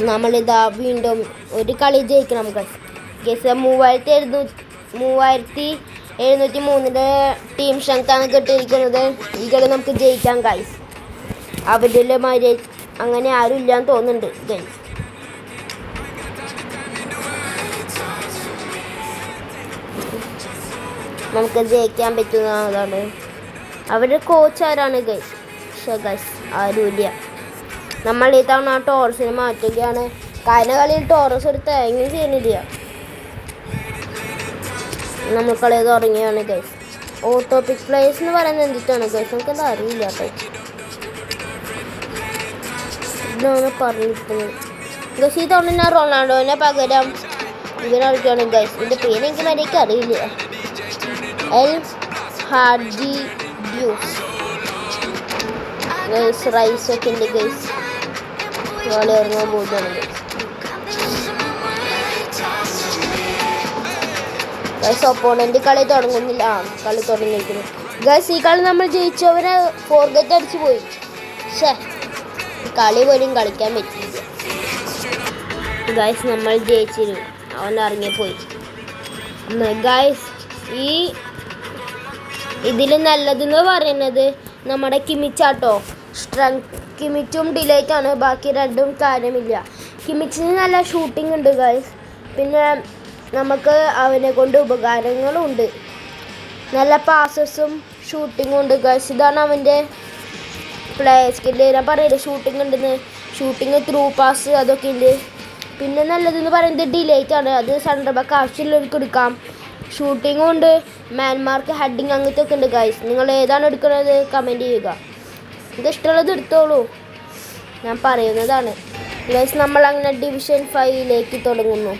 നമ്മളിതാ വീണ്ടും ഒരു കളി ജയിക്കണം ഗൈസ്. 3703 ടീം സ്ട്രെങ്ത്താണ് കിട്ടിയിരിക്കുന്നത്. ഈ കളി നമുക്ക് ജയിക്കാം ഗൈസ്. അവരുടെ മാതിരി അങ്ങനെ ആരും ഇല്ലാന്ന് തോന്നുന്നുണ്ട് ഗൈസ്. നമുക്ക് ജയിക്കാൻ പറ്റുന്നതാണ്. അവരുടെ കോച്ച് ആരാണ് ഗൈസ്? ഗൈസ് ആരുമില്ല. നമ്മൾ ഈ തവണ ടോറസിനെ മാറ്റുകയാണ്. കഴിഞ്ഞ കളിയിൽ ടോറസ് ഒരു തേങ്ങ ചെയ്യുന്നില്ല. നമ്മൾ കളി തുടങ്ങിയാണ് ഗൈസ്. ഓട്ടോപിക് പ്ലേസ് എന്ന് പറയുന്നത് എന്തിട്ടാണ് ഗൈസ്? നമുക്കെന്താ അറിയില്ല കേട്ടോ. ഇതാണ് പറഞ്ഞിരിക്കുന്നത് ഗൈസ്. ഈ തവണ ഞാൻ റൊണാൾഡോനെ പകരം ഇങ്ങനെ കളിക്കുകയാണ് ഗൈസ്. ഇതിൻ്റെ പേര് എനിക്ക് വരെയൊക്കെ അറിയില്ല. എൽ ഹാർഡി ഡ്യൂസ് ഗൈസ്. റൈസൊക്കെ ഉണ്ട് ഗൈസ്. കളി ഇറങ്ങാൻ പോകുകയാണ് ഗൈസ്. ഒപ്പോണൻ്റ് കളി തുടങ്ങുന്നില്ല. കളി തുടങ്ങിയിരിക്കുന്നു ഗൈസ്. ഈ കളി നമ്മൾ ജയിച്ചവരെ ഫോർഗറ്റ് അടിച്ചു പോയി. കളി പോലും കളിക്കാൻ പറ്റിയില്ല ഗൈസ്. നമ്മൾ ജയിച്ചിരുന്നു. അവൻ ഇറങ്ങിപ്പോയി ഗൈസ്. ഇതിൽ നല്ലതെന്ന് പറയുന്നത് നമ്മുടെ കിമിച്ചാട്ടോ. കിമിച്ചും ഡിലേറ്റാണ്. ബാക്കി രണ്ടും കാര്യമില്ല. കിമിച്ചിന് നല്ല ഷൂട്ടിംഗ് ഉണ്ട് ഗൈസ്. പിന്നെ നമുക്ക് അവനെ കൊണ്ട് ഉപകാരങ്ങളും ഉണ്ട്. നല്ല പാസസും ഷൂട്ടിങ്ങും ഉണ്ട് ഗൈസ്. ഇതാണ് അവൻ്റെ പ്ലേ സ്കില്ല്. ഞാൻ പറയില്ല ഷൂട്ടിംഗ് ഉണ്ടെന്ന്. ഷൂട്ടിങ് ത്രൂ പാസ് അതൊക്കെ ഉണ്ട്. പിന്നെ നല്ലതെന്ന് പറയുന്നത് ഡിലേറ്റാണ്. അത് സെൻറ്റർ ബാക്ക് ആവശ്യമുള്ളവർക്ക് എടുക്കാം. ഷൂട്ടിങ്ങും ഉണ്ട്. മാൻമാർക്ക് ഹെഡിങ് അങ്ങനത്തെ ഒക്കെ ഉണ്ട് ഗൈസ്. നിങ്ങൾ ഏതാണ് എടുക്കുന്നത് കമൻറ്റ് ചെയ്യുക. ഇത് ഇഷ്ടമുള്ളത് എടുത്തോളൂ. ഞാൻ പറയുന്നതാണ് ഗൈസ്. നമ്മൾ അങ്ങനെ ഡിവിഷൻ 5 തുടങ്ങുന്നു.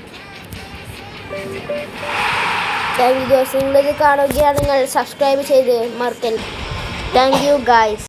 Thank you guys. നിങ്ങളിത് കാണുകയാണെങ്കിൽ സബ്സ്ക്രൈബ് ചെയ്ത് മറക്കരുത്. Thank you guys.